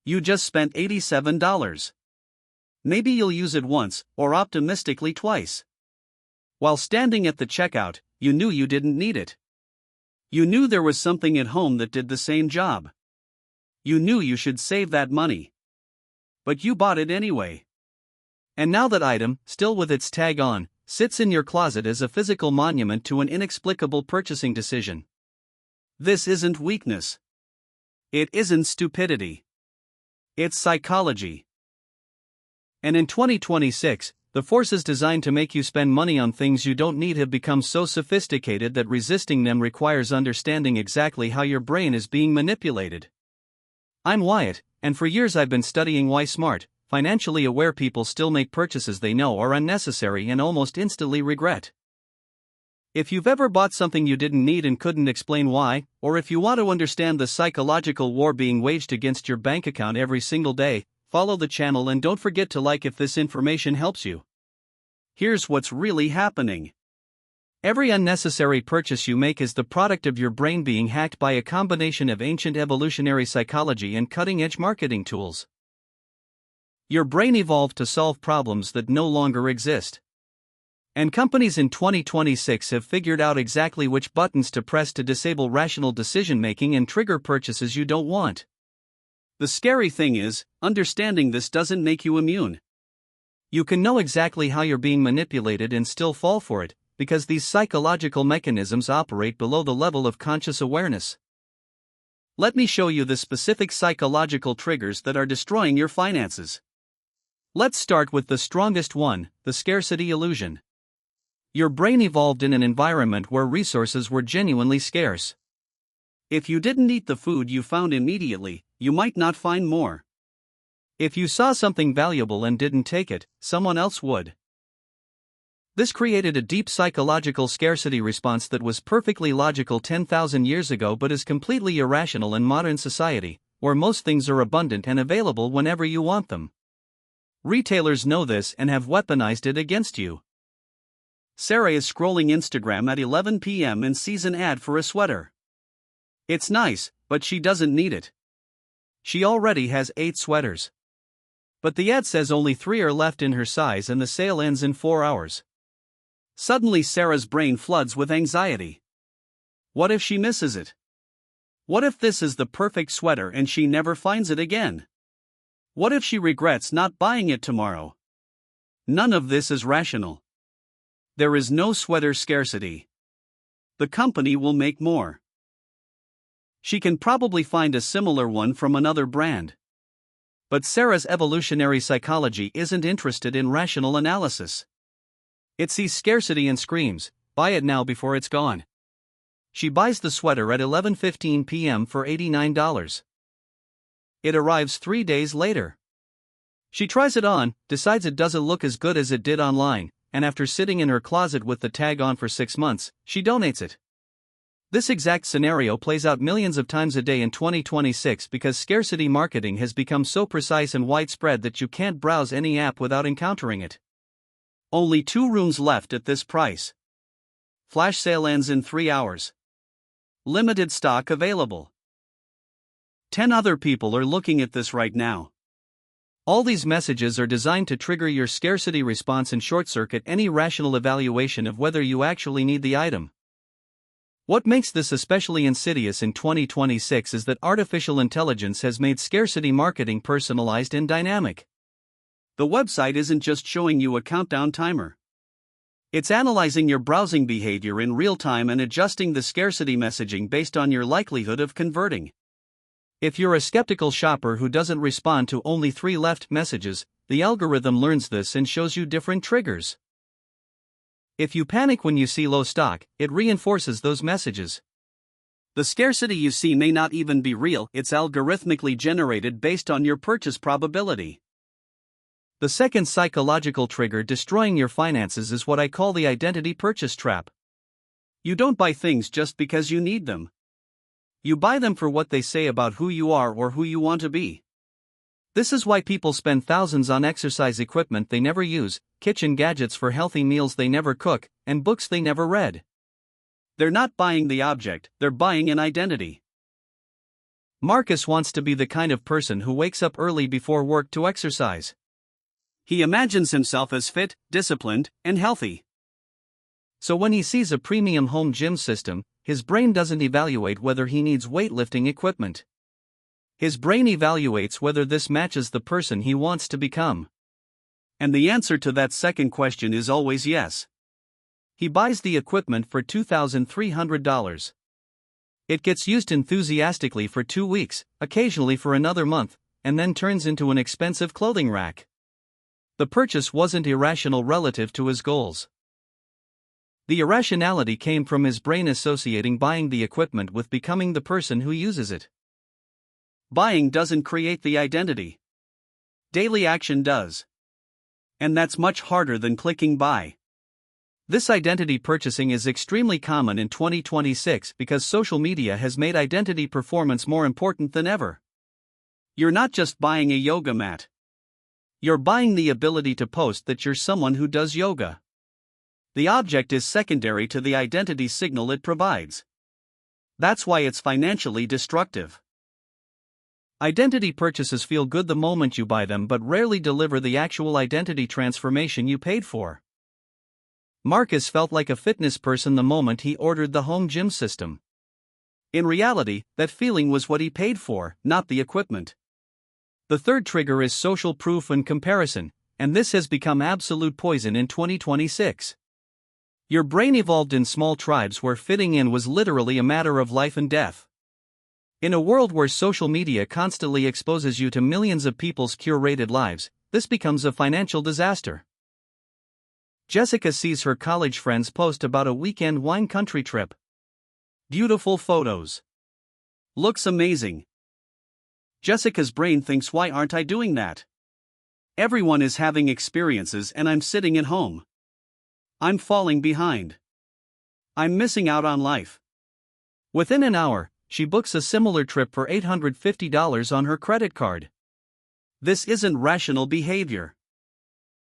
You just spent $87. Maybe you'll use it once, or optimistically twice. While standing at the checkout, you knew you didn't need it. You knew there was something at home that did the same job. You knew you should save that money. But you bought it anyway. And now that item, still with its tag on, sits in your closet as a physical monument to an inexplicable purchasing decision. This isn't weakness. It isn't stupidity. It's psychology. And in 2026, the forces designed to make you spend money on things you don't need have become so sophisticated that resisting them requires understanding exactly how your brain is being manipulated. I'm Wyatt, and for years I've been studying why smart, financially aware people still make purchases they know are unnecessary and almost instantly regret. If you've ever bought something you didn't need and couldn't explain why, or if you want to understand the psychological war being waged against your bank account every single day, follow the channel and don't forget to like if this information helps you. Here's what's really happening. Every unnecessary purchase you make is the product of your brain being hacked by a combination of ancient evolutionary psychology and cutting-edge marketing tools. Your brain evolved to solve problems that no longer exist. And companies in 2026 have figured out exactly which buttons to press to disable rational decision-making and trigger purchases you don't want. The scary thing is, understanding this doesn't make you immune. You can know exactly how you're being manipulated and still fall for it, because these psychological mechanisms operate below the level of conscious awareness. Let me show you the specific psychological triggers that are destroying your finances. Let's start with the strongest one, the scarcity illusion. Your brain evolved in an environment where resources were genuinely scarce. If you didn't eat the food you found immediately, you might not find more. If you saw something valuable and didn't take it, someone else would. This created a deep psychological scarcity response that was perfectly logical 10,000 years ago but is completely irrational in modern society, where most things are abundant and available whenever you want them. Retailers know this and have weaponized it against you. Sarah is scrolling Instagram at 11 p.m. and sees an ad for a sweater. It's nice, but she doesn't need it. She already has 8 sweaters. But the ad says only 3 are left in her size and the sale ends in 4 hours. Suddenly Sarah's brain floods with anxiety. What if she misses it? What if this is the perfect sweater and she never finds it again? What if she regrets not buying it tomorrow? None of this is rational. There is no sweater scarcity. The company will make more. She can probably find a similar one from another brand. But Sarah's evolutionary psychology isn't interested in rational analysis. It sees scarcity and screams, "Buy it now before it's gone." She buys the sweater at 11:15 p.m. for $89. It arrives 3 days later. She tries it on, decides it doesn't look as good as it did online, and after sitting in her closet with the tag on for 6 months, she donates it. This exact scenario plays out millions of times a day in 2026 because scarcity marketing has become so precise and widespread that you can't browse any app without encountering it. Only 2 rooms left at this price. Flash sale ends in 3 hours. Limited stock available. 10 other people are looking at this right now. All these messages are designed to trigger your scarcity response and short-circuit any rational evaluation of whether you actually need the item. What makes this especially insidious in 2026 is that artificial intelligence has made scarcity marketing personalized and dynamic. The website isn't just showing you a countdown timer. It's analyzing your browsing behavior in real time and adjusting the scarcity messaging based on your likelihood of converting. If you're a skeptical shopper who doesn't respond to only 3 left messages, the algorithm learns this and shows you different triggers. If you panic when you see low stock, it reinforces those messages. The scarcity you see may not even be real, it's algorithmically generated based on your purchase probability. The second psychological trigger destroying your finances is what I call the identity purchase trap. You don't buy things just because you need them. You buy them for what they say about who you are or who you want to be. This is why people spend thousands on exercise equipment they never use, kitchen gadgets for healthy meals they never cook, and books they never read. They're not buying the object, they're buying an identity. Marcus wants to be the kind of person who wakes up early before work to exercise. He imagines himself as fit, disciplined, and healthy. So when he sees a premium home gym system, his brain doesn't evaluate whether he needs weightlifting equipment. His brain evaluates whether this matches the person he wants to become. And the answer to that second question is always yes. He buys the equipment for $2,300. It gets used enthusiastically for 2 weeks, occasionally for another month, and then turns into an expensive clothing rack. The purchase wasn't irrational relative to his goals. The irrationality came from his brain associating buying the equipment with becoming the person who uses it. Buying doesn't create the identity. Daily action does. And that's much harder than clicking buy. This identity purchasing is extremely common in 2026 because social media has made identity performance more important than ever. You're not just buying a yoga mat. You're buying the ability to post that you're someone who does yoga. The object is secondary to the identity signal it provides. That's why it's financially destructive. Identity purchases feel good the moment you buy them but rarely deliver the actual identity transformation you paid for. Marcus felt like a fitness person the moment he ordered the home gym system. In reality, that feeling was what he paid for, not the equipment. The third trigger is social proof and comparison, and this has become absolute poison in 2026. Your brain evolved in small tribes where fitting in was literally a matter of life and death. In a world where social media constantly exposes you to millions of people's curated lives, this becomes a financial disaster. Jessica sees her college friends post about a weekend wine country trip. Beautiful photos. Looks amazing. Jessica's brain thinks, why aren't I doing that? Everyone is having experiences and I'm sitting at home. I'm falling behind. I'm missing out on life. Within an hour, she books a similar trip for $850 on her credit card. This isn't rational behavior.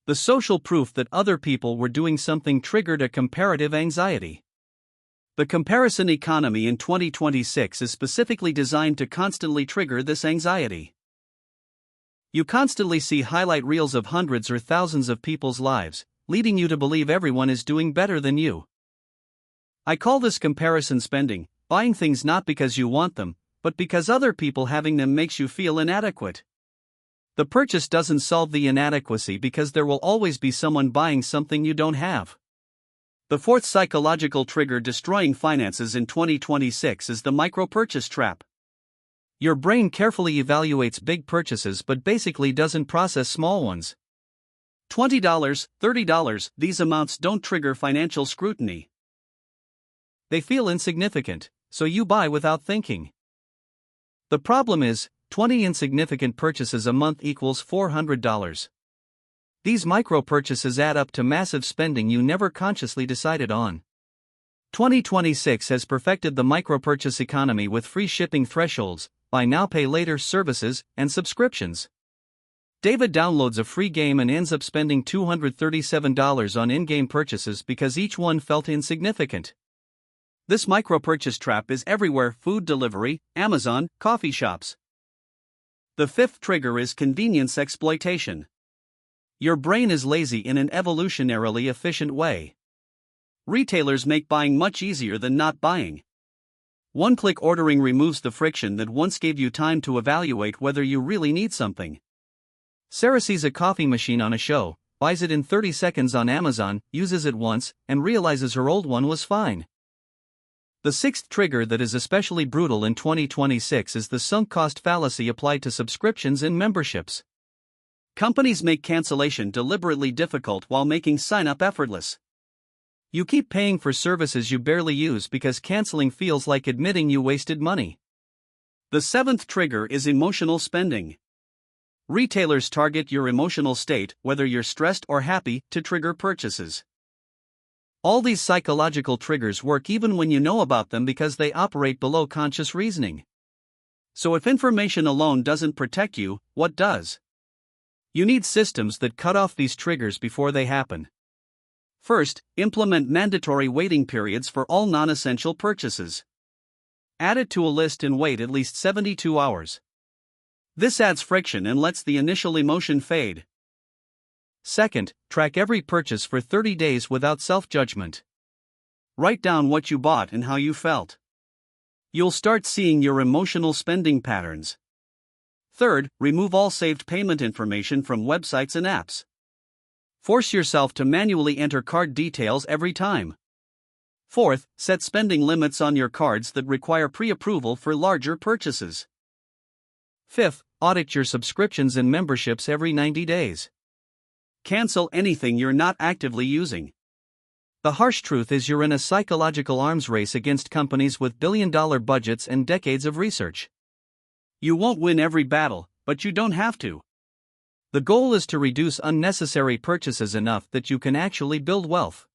The social proof that other people were doing something triggered a comparative anxiety. The comparison economy in 2026 is specifically designed to constantly trigger this anxiety. You constantly see highlight reels of hundreds or thousands of people's lives, leading you to believe everyone is doing better than you. I call this comparison spending, buying things not because you want them, but because other people having them makes you feel inadequate. The purchase doesn't solve the inadequacy because there will always be someone buying something you don't have. The fourth psychological trigger destroying finances in 2026 is the micro-purchase trap. Your brain carefully evaluates big purchases but basically doesn't process small ones. $20, $30, these amounts don't trigger financial scrutiny. They feel insignificant, so you buy without thinking. The problem is, 20 insignificant purchases a month equals $400. These micro-purchases add up to massive spending you never consciously decided on. 2026 has perfected the micro-purchase economy with free shipping thresholds, buy now pay later services, and subscriptions. David downloads a free game and ends up spending $237 on in-game purchases because each one felt insignificant. This micro-purchase trap is everywhere: food delivery, Amazon, coffee shops. The fifth trigger is convenience exploitation. Your brain is lazy in an evolutionarily efficient way. Retailers make buying much easier than not buying. One-click ordering removes the friction that once gave you time to evaluate whether you really need something. Sarah sees a coffee machine on a show, buys it in 30 seconds on Amazon, uses it once, and realizes her old one was fine. The sixth trigger that is especially brutal in 2026 is the sunk cost fallacy applied to subscriptions and memberships. Companies make cancellation deliberately difficult while making sign-up effortless. You keep paying for services you barely use because canceling feels like admitting you wasted money. The seventh trigger is emotional spending. Retailers target your emotional state, whether you're stressed or happy, to trigger purchases. All these psychological triggers work even when you know about them because they operate below conscious reasoning. So if information alone doesn't protect you, what does? You need systems that cut off these triggers before they happen. First, implement mandatory waiting periods for all non-essential purchases. Add it to a list and wait at least 72 hours. This adds friction and lets the initial emotion fade. Second, track every purchase for 30 days without self-judgment. Write down what you bought and how you felt. You'll start seeing your emotional spending patterns. Third, remove all saved payment information from websites and apps. Force yourself to manually enter card details every time. Fourth, set spending limits on your cards that require pre-approval for larger purchases. Fifth, audit your subscriptions and memberships every 90 days. Cancel anything you're not actively using. The harsh truth is you're in a psychological arms race against companies with billion-dollar budgets and decades of research. You won't win every battle, but you don't have to. The goal is to reduce unnecessary purchases enough that you can actually build wealth.